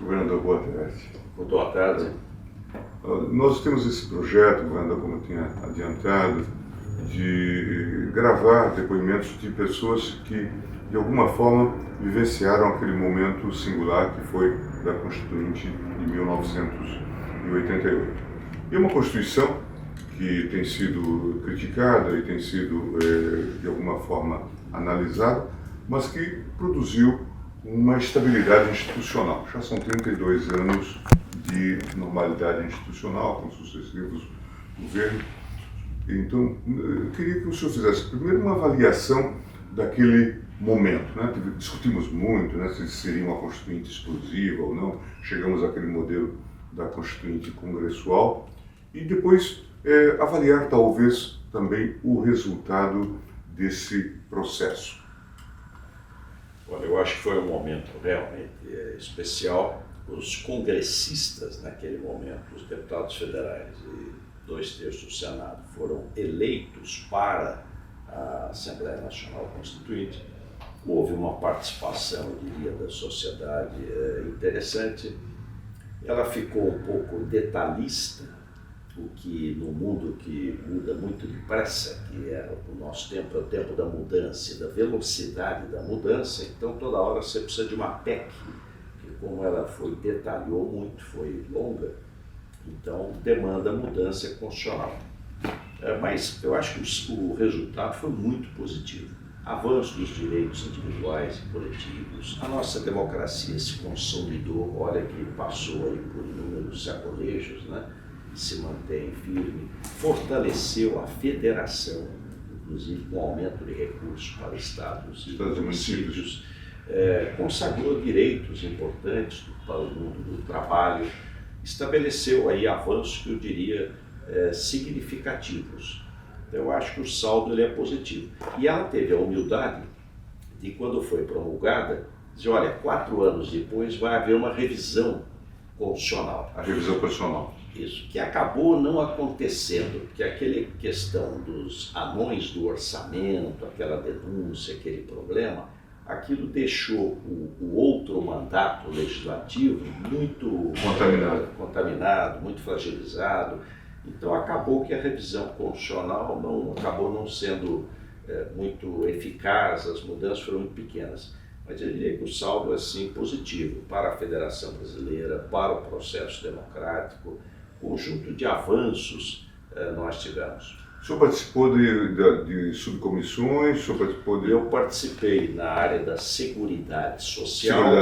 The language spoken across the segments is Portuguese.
Governador, boa tarde. Boa tarde. Nós temos esse projeto, governador, como eu tinha adiantado, de gravar depoimentos de pessoas que, de alguma forma, vivenciaram aquele momento singular que foi da Constituinte de 1988. E uma Constituição que tem sido criticada e tem sido, de alguma forma, analisada, mas que produziu uma estabilidade institucional. Já são 32 anos de normalidade institucional com sucessivos governos. Então, eu queria que o senhor fizesse primeiro uma avaliação daquele momento, né? Discutimos muito, né, se seria uma Constituinte explosiva ou não, chegamos àquele modelo da Constituinte congressual e depois avaliar talvez também o resultado desse processo. Olha, eu acho que foi um momento realmente especial. Os congressistas naquele momento, os deputados federais e 2/3 do Senado foram eleitos para a Assembleia Nacional Constituinte. Houve uma participação, eu diria, da sociedade interessante. Ela ficou um pouco detalhista, o que no mundo que muda muito depressa, que é o nosso tempo, é o tempo da mudança e da velocidade da mudança, então toda hora você precisa de uma PEC, que como ela detalhou muito, foi longa, então demanda mudança constitucional. Mas eu acho que o resultado foi muito positivo. Avanço dos direitos individuais e coletivos, a nossa democracia se consolidou, olha que passou aí por inúmeros sacolejos, né? Se mantém firme, fortaleceu a federação, inclusive com aumento de recursos para estados e municípios, consagrou direitos importantes para o mundo do trabalho, estabeleceu aí avanços que eu diria significativos. Então, eu acho que o saldo ele é positivo. E ela teve a humildade de, quando foi promulgada, dizer, olha, 4 anos depois vai haver uma revisão constitucional. A revisão constitucional. Isso, que acabou não acontecendo, porque aquela questão dos anões do orçamento, aquela denúncia, aquele problema, aquilo deixou o outro mandato legislativo muito contaminado, muito fragilizado. Então acabou que a revisão constitucional acabou não sendo muito eficaz, as mudanças foram muito pequenas. Mas eu diria que o saldo é sim positivo para a Federação Brasileira, para o processo democrático, conjunto de avanços nós tivemos. O senhor participou de subcomissões? Eu participei na área da Seguridade Social,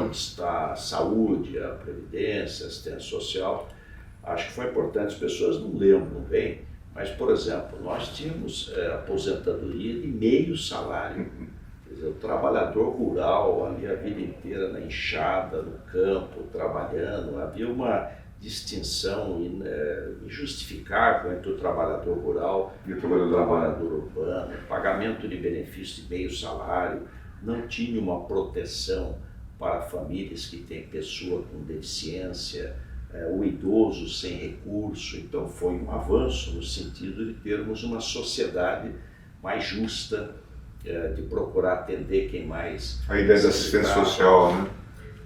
onde está a saúde, a previdência, a assistência social. Acho que foi importante, as pessoas não lembram bem, mas, por exemplo, nós tínhamos aposentadoria de meio salário. Quer dizer, o trabalhador rural ali a vida inteira na enxada, no campo, trabalhando, havia uma distinção injustificável entre o trabalhador rural e o trabalhador urbano, pagamento de benefício de meio salário, não tinha uma proteção para famílias que têm pessoa com deficiência, o idoso sem recurso. Então foi um avanço no sentido de termos uma sociedade mais justa, de procurar atender quem mais... A ideia da assistência social, né?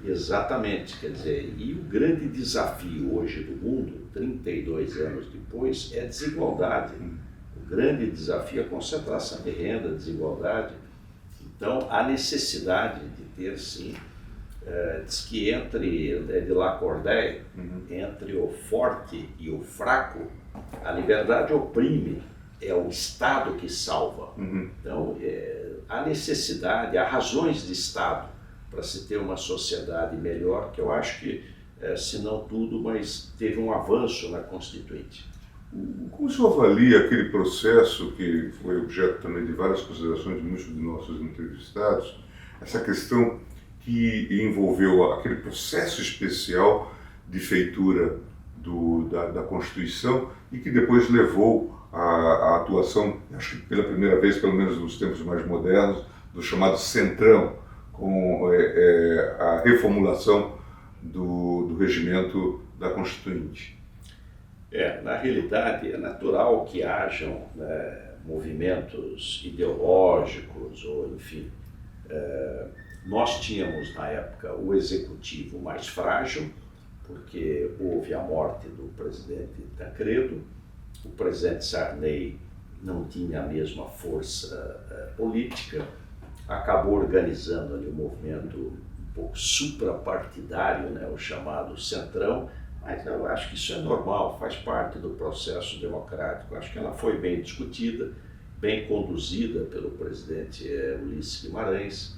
Exatamente, quer dizer, e o grande desafio hoje do mundo, 32 anos depois, é a desigualdade. O grande desafio é a concentração de renda, a desigualdade. Então, a necessidade de ter, sim, diz que de Lacordaire, entre o forte e o fraco, a liberdade oprime, é o Estado que salva. Então, há necessidade, há razões de Estado para se ter uma sociedade melhor, que eu acho que, se não tudo, mas teve um avanço na Constituinte. Como o senhor avalia aquele processo que foi objeto também de várias considerações de muitos de nossos entrevistados, essa questão que envolveu aquele processo especial de feitura da Constituição e que depois levou à atuação, acho que pela primeira vez, pelo menos nos tempos mais modernos, do chamado Centrão, com a reformulação do regimento da Constituinte? Na realidade, é natural que hajam movimentos ideológicos ou, enfim, Nós tínhamos, na época, o executivo mais frágil, porque houve a morte do presidente Tancredo, o presidente Sarney não tinha a mesma força política, acabou organizando ali um movimento um pouco suprapartidário, né, o chamado Centrão, mas eu acho que isso é normal, faz parte do processo democrático. Acho que ela foi bem discutida, bem conduzida pelo presidente Ulisses Guimarães.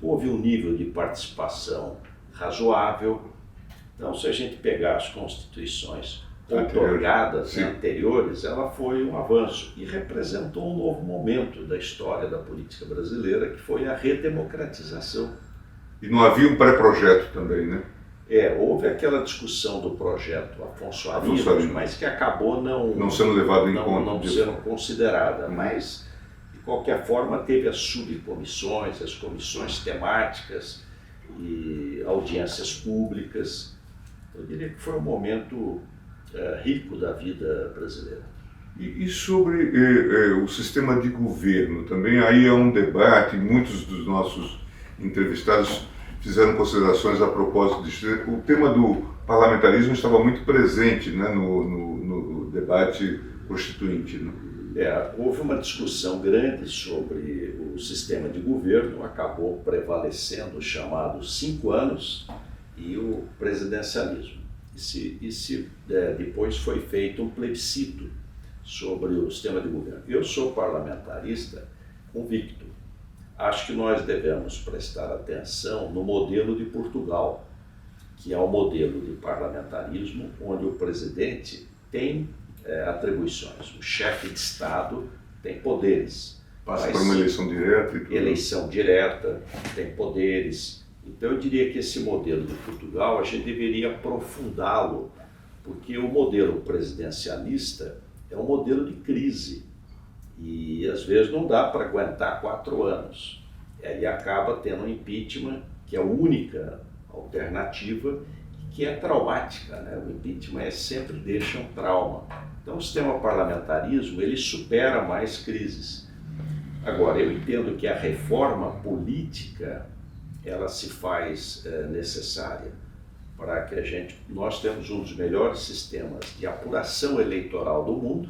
Houve um nível de participação razoável. Então, se a gente pegar as constituições outorgadas, né, anteriores, ela foi um avanço e representou um novo momento da história da política brasileira, que foi a redemocratização. E não havia um pré-projeto também, né? Houve aquela discussão do projeto Afonso Arinos, mas que acabou não sendo levado em conta. Não sendo considerada, mas de qualquer forma teve as subcomissões, as comissões temáticas e audiências públicas. Eu diria que foi um momento rico da vida brasileira. E sobre o sistema de governo também, aí é um debate, muitos dos nossos entrevistados fizeram considerações a propósito disso. O tema do parlamentarismo estava muito presente, né, no debate constituinte. Né? Houve uma discussão grande sobre o sistema de governo, acabou prevalecendo o chamado 5 anos e o presidencialismo. Depois foi feito um plebiscito sobre o sistema de governo. Eu sou parlamentarista convicto. Acho que nós devemos prestar atenção no modelo de Portugal, que é o modelo de parlamentarismo onde o presidente tem atribuições, o chefe de Estado tem poderes. Passa por uma eleição direta e tudo. Eleição direta, tem poderes. Então eu diria que esse modelo de Portugal a gente deveria aprofundá-lo, porque o modelo presidencialista é um modelo de crise. E às vezes não dá para aguentar 4 anos. E aí acaba tendo um impeachment, que é a única alternativa, que é traumática, né? O impeachment sempre deixa um trauma. Então o sistema parlamentarismo, ele supera mais crises. Agora, eu entendo que a reforma política, ela se faz necessária para que nós temos um dos melhores sistemas de apuração eleitoral do mundo.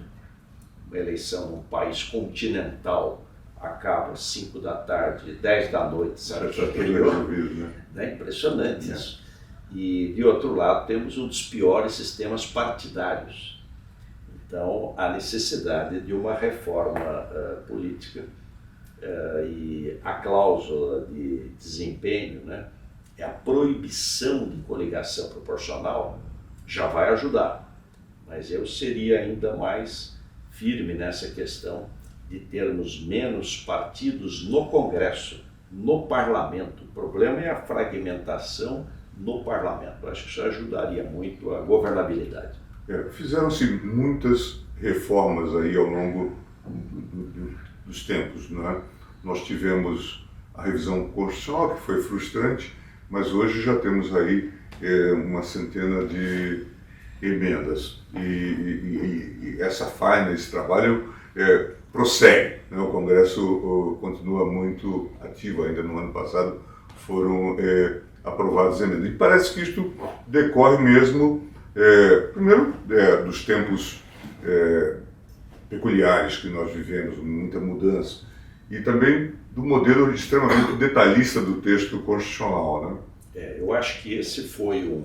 Uma eleição num país continental acaba às 5 da tarde, 10 da noite, sabe? É impressionante isso. E, de outro lado, temos um dos piores sistemas partidários. Então, há necessidade de uma reforma política e a cláusula de desempenho, né, a proibição de coligação proporcional já vai ajudar, mas eu seria ainda mais firme nessa questão de termos menos partidos no Congresso, no Parlamento. O problema é a fragmentação no Parlamento. Eu acho que isso ajudaria muito a governabilidade. Fizeram-se muitas reformas aí ao longo dos tempos, né? Nós tivemos a revisão constitucional, que foi frustrante, mas hoje já temos aí uma centena de emendas e essa faina, esse trabalho prossegue, né? O Congresso continua muito ativo. Ainda no ano passado foram aprovadas emendas e parece que isto decorre mesmo primeiro dos tempos peculiares que nós vivemos, muita mudança, e também do modelo extremamente detalhista do texto constitucional, né? Eu acho que esse foi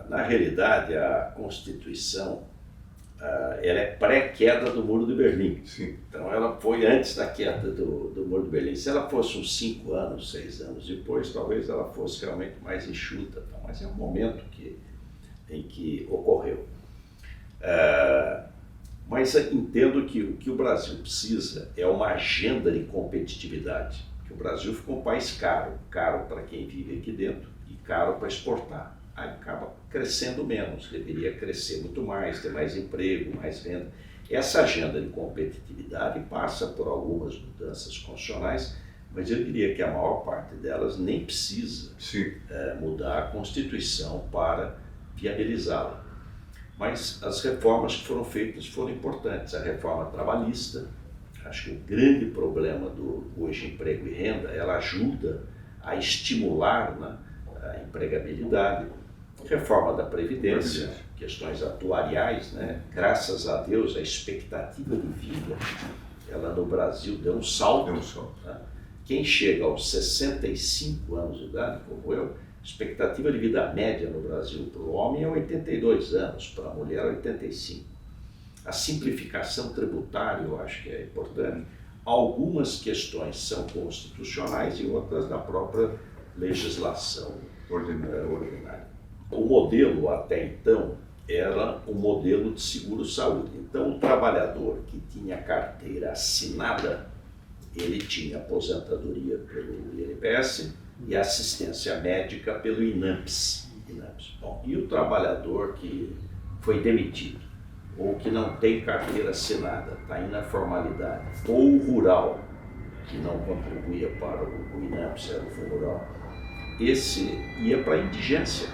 na realidade, a Constituição, ela é pré-queda do Muro de Berlim. Sim. Então, ela foi antes da queda do Muro de Berlim. Se ela fosse uns 5 anos, 6 anos depois, talvez ela fosse realmente mais enxuta. Mas é um momento em que ocorreu. Mas entendo que o que o Brasil precisa é uma agenda de competitividade. Que o Brasil ficou um país caro para quem vive aqui dentro e caro para exportar. Aí acaba crescendo menos, deveria crescer muito mais, ter mais emprego, mais venda. Essa agenda de competitividade passa por algumas mudanças constitucionais, mas eu diria que a maior parte delas nem precisa mudar a Constituição para viabilizá-la. Mas as reformas que foram feitas foram importantes. A reforma trabalhista, acho que o grande problema do hoje emprego e renda, ela ajuda a estimular, né, a empregabilidade, reforma da Previdência, questões atuariais, né? Graças a Deus a expectativa de vida, ela no Brasil deu um salto. Né? Quem chega aos 65 anos de idade, como eu, expectativa de vida média no Brasil para o homem é 82 anos, para a mulher 85. A simplificação tributária eu acho que é importante. Algumas questões são constitucionais e outras da própria legislação ordinária. O modelo até então era um modelo de seguro-saúde. Então o trabalhador que tinha carteira assinada, ele tinha aposentadoria pelo INPS e assistência médica pelo INAMPS. Bom, e o trabalhador que foi demitido, ou que não tem carteira assinada, está aí na formalidade, ou o rural, que não contribuía para o INAMPS, era o Fundo Rural, esse ia para a indigência,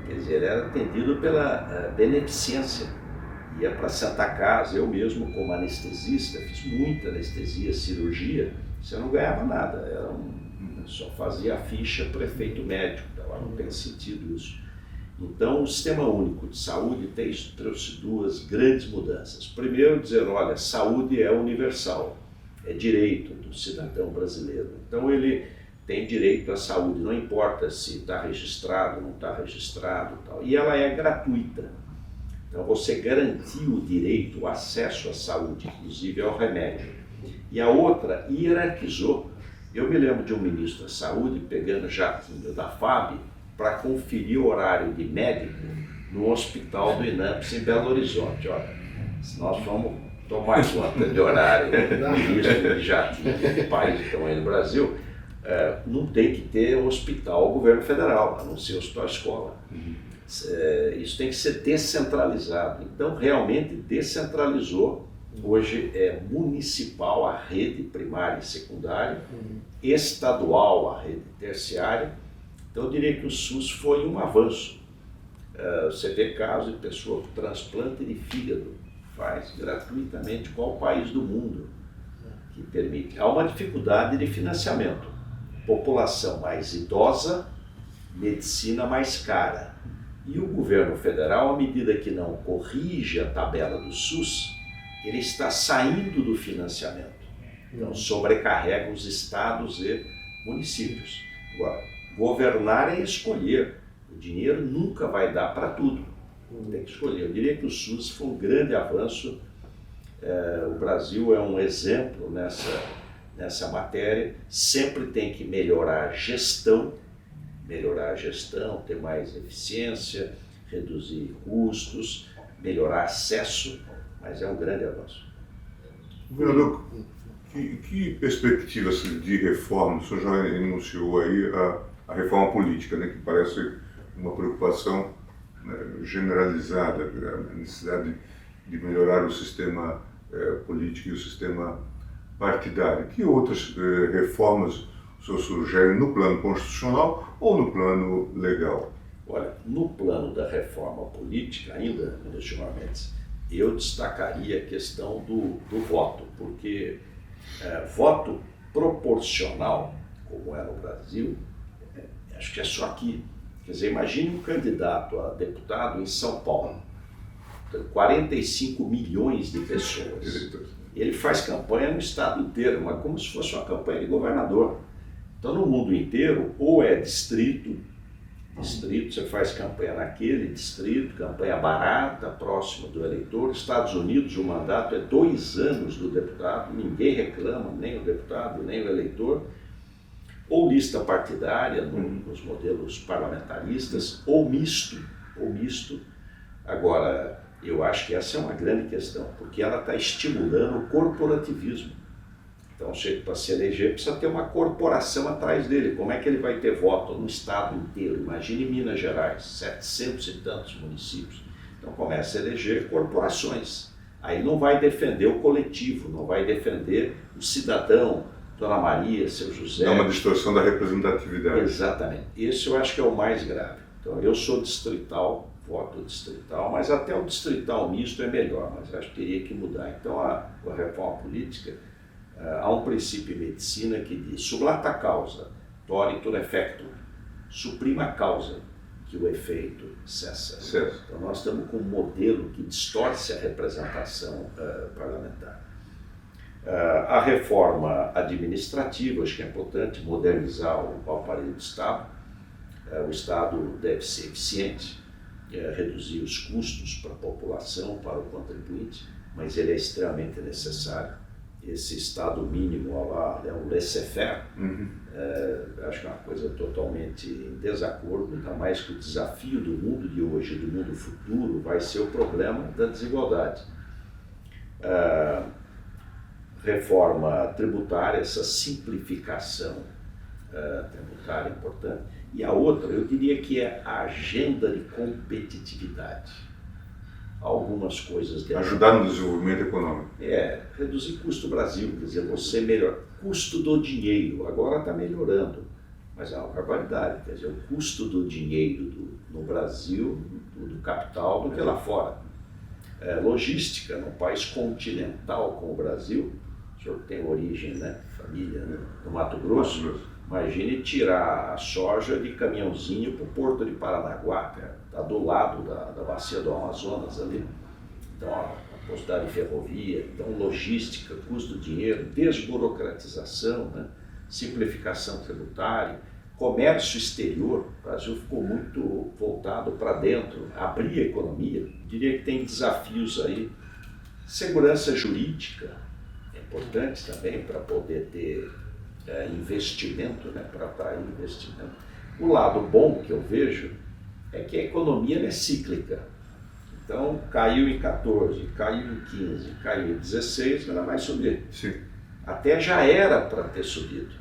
quer dizer, era atendido pela beneficência, ia para a Santa Casa. Eu mesmo, como anestesista, fiz muita anestesia, cirurgia, você não ganhava nada, só fazia a ficha prefeito médico, então não tem sentido isso. Então, o Sistema Único de Saúde trouxe duas grandes mudanças. Primeiro, dizer, olha, saúde é universal, é direito do cidadão brasileiro. Então, ele tem direito à saúde, não importa se está registrado, não está registrado, tal. E ela é gratuita. Então, você garantiu o direito, o acesso à saúde, inclusive ao remédio. E a outra, hierarquizou. Eu me lembro de um ministro da Saúde pegando jatinho da FAB para conferir o horário de médico no hospital do INAMPS em Belo Horizonte. Olha, se nós vamos tomar conta de horário, ministro de jatinho do país que estão aí no Brasil, não tem que ter hospital governo federal, a não ser hospital escola. Isso tem que ser descentralizado. Então, realmente descentralizou. Hoje é municipal a rede primária e secundária, estadual a rede terciária. Então, eu diria que o SUS foi um avanço. Você vê casos de pessoa com transplante de fígado, faz gratuitamente qual país do mundo que permite. Há uma dificuldade de financiamento. População mais idosa, medicina mais cara. E o governo federal, à medida que não corrige a tabela do SUS, ele está saindo do financiamento. Então, sobrecarrega os estados e municípios. Agora, governar é escolher. O dinheiro nunca vai dar para tudo. Tem que escolher. Eu diria que o SUS foi um grande avanço. O Brasil é um exemplo nessa matéria. Sempre tem que melhorar a gestão, ter mais eficiência, reduzir custos, melhorar acesso, mas é um grande avanço. Governador, que perspectivas de reforma? O senhor já enunciou aí a reforma política, né, que parece uma preocupação, né, generalizada, a necessidade de melhorar o sistema político e o sistema partidário. Que outras reformas o senhor sugere no plano constitucional ou no plano legal? Olha, no plano da reforma política, ainda, ministro Mendes, eu destacaria a questão do voto, porque voto proporcional, como é no Brasil, acho que é só aqui. Quer dizer, imagine um candidato a deputado em São Paulo, 45 milhões de pessoas. Ele faz campanha no estado inteiro, mas como se fosse uma campanha de governador. Então, no mundo inteiro, ou é distrito, você faz campanha naquele distrito, campanha barata, próximo do eleitor. Estados Unidos, o mandato é 2 anos do deputado, ninguém reclama, nem o deputado, nem o eleitor. Ou lista partidária, nos modelos parlamentaristas, ou misto. Agora, eu acho que essa é uma grande questão, porque ela está estimulando o corporativismo. Então, para se eleger, precisa ter uma corporação atrás dele. Como é que ele vai ter voto no estado inteiro? Imagine Minas Gerais, 700 e tantos municípios. Então, começa a eleger corporações. Aí não vai defender o coletivo, não vai defender o cidadão, Dona Maria, seu José. É uma distorção da representatividade. Exatamente. Esse eu acho que é o mais grave. Então, eu sou distrital, voto distrital, mas até o distrital misto é melhor, mas acho que teria que mudar. Então, a reforma política, há um princípio em medicina que diz, sublata causa, Toritur effectum, suprima a causa, que o efeito cessa. Certo. Então nós estamos com um modelo que distorce a representação parlamentar. A reforma administrativa, acho que é importante modernizar o aparelho do Estado. O Estado deve ser eficiente, reduzir os custos para a população, para o contribuinte, mas ele é extremamente necessário. Esse Estado mínimo lá é um laissez-faire, acho que é uma coisa totalmente em desacordo, ainda mais que o desafio do mundo de hoje, do mundo futuro, vai ser o problema da desigualdade. Reforma tributária, essa simplificação tributária importante. E a outra, eu diria que é a agenda de competitividade. Algumas coisas... Ajudar no desenvolvimento econômico. Reduzir custo do Brasil, quer dizer, você melhor. Custo do dinheiro, agora está melhorando, mas é uma barbaridade, quer dizer, o custo do dinheiro no Brasil, do capital, do que lá fora. Logística, num país continental como o Brasil, o senhor tem origem, né, família, né, no Mato Grosso, imagine tirar a soja de caminhãozinho para o Porto de Paranaguá, está do lado da bacia do Amazonas ali. Então, a possibilidade de ferrovia, então logística, custo do dinheiro, desburocratização, né, simplificação tributária, comércio exterior. O Brasil ficou muito voltado para dentro, abrir a economia. Diria que tem desafios aí. Segurança jurídica é importante também para poder ter investimento, né, para atrair investimento. O lado bom que eu vejo é que a economia é cíclica. Então, caiu em 14, caiu em 15, caiu em 16, ela vai subir. Sim. Até já era para ter subido.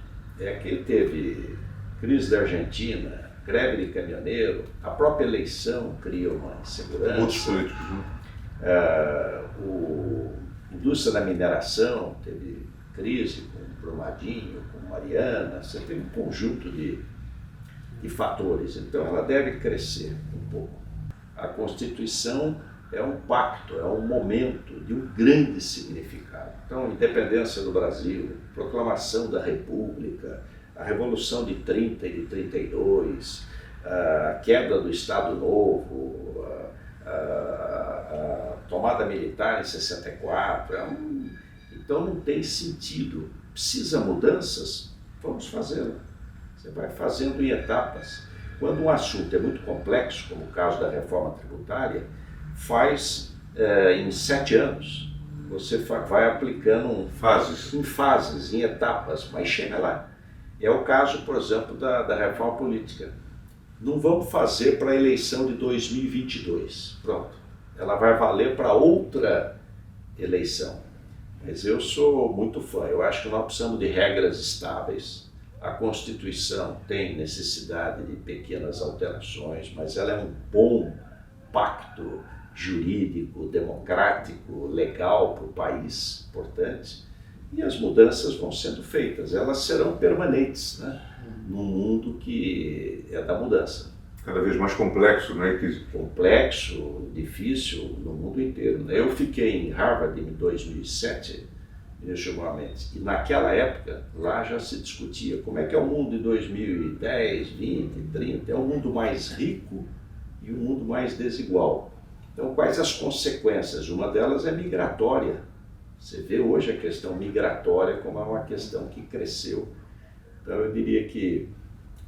Que teve crise da Argentina, greve de caminhoneiro, a própria eleição cria uma insegurança. Muitos políticos, né? Indústria da mineração teve crise com Brumadinho, com Mariana, você tem um conjunto de fatores. Então, ela deve crescer um pouco. A Constituição é um pacto, é um momento de um grande significado. Então, independência do Brasil, proclamação da República, a Revolução de 30 e de 32, a queda do Estado Novo, a tomada militar em 64. Então, não tem sentido. Precisa mudanças? Vamos fazê-las. Você vai fazendo em etapas. Quando um assunto é muito complexo, como o caso da reforma tributária, faz em 7 anos. Você vai aplicando em fases, em etapas, mas chega lá. É o caso, por exemplo, da reforma política. Não vamos fazer para a eleição de 2022. Pronto. Ela vai valer para outra eleição. Mas eu sou muito fã. Eu acho que nós precisamos de regras estáveis. A Constituição tem necessidade de pequenas alterações, mas ela é um bom pacto jurídico, democrático, legal para o país, importante. E as mudanças vão sendo feitas, elas serão permanentes, né? Num mundo que é da mudança. Cada vez mais complexo, né? Complexo, difícil no mundo inteiro, né? Eu fiquei em Harvard em 2007, e naquela época, lá já se discutia como é que é o mundo de 2010, 20, 30, é um mundo mais rico e um mundo mais desigual. Então, quais as consequências? Uma delas é migratória. Você vê hoje a questão migratória como é uma questão que cresceu. Então, eu diria que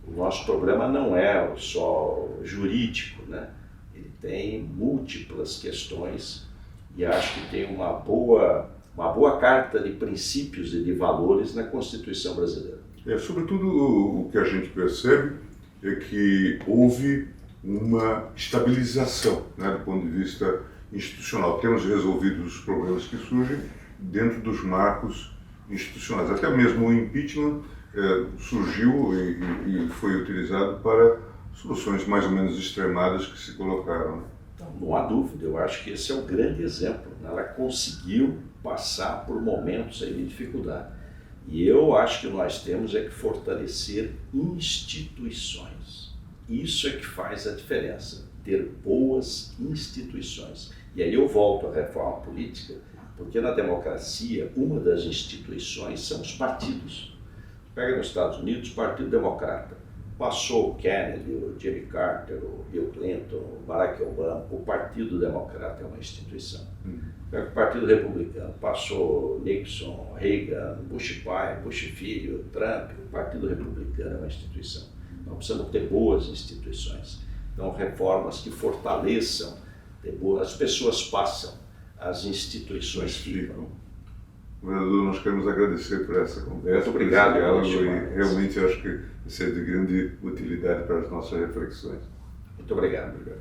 o nosso problema não é só jurídico, né? Ele tem múltiplas questões e acho que tem uma boa carta de princípios e de valores na Constituição brasileira. Sobretudo, o que a gente percebe é que houve uma estabilização, né, do ponto de vista institucional. Temos resolvido os problemas que surgem dentro dos marcos institucionais. Até mesmo o impeachment surgiu e foi utilizado para soluções mais ou menos extremadas que se colocaram. Não há dúvida, eu acho que esse é o grande exemplo. Ela conseguiu passar por momentos aí de dificuldade. E eu acho que nós temos que fortalecer instituições. Isso é que faz a diferença, ter boas instituições. E aí eu volto à reforma política, porque na democracia uma das instituições são os partidos. Pega nos Estados Unidos, o Partido Democrata. Passou o Kennedy, o Jimmy Carter, o Bill Clinton, o Barack Obama, o Partido Democrata é uma instituição. Pega o Partido Republicano, passou Nixon, Reagan, Bush pai, Bush filho, Trump, o Partido Republicano é uma instituição. Nós precisamos ter boas instituições. Então, reformas que fortaleçam, as pessoas passam, as instituições ficam. Governador, nós queremos agradecer por essa conversa. Muito obrigado, por esse diálogo, e realmente eu acho que isso é de grande utilidade para as nossas reflexões. Muito obrigado. Obrigado.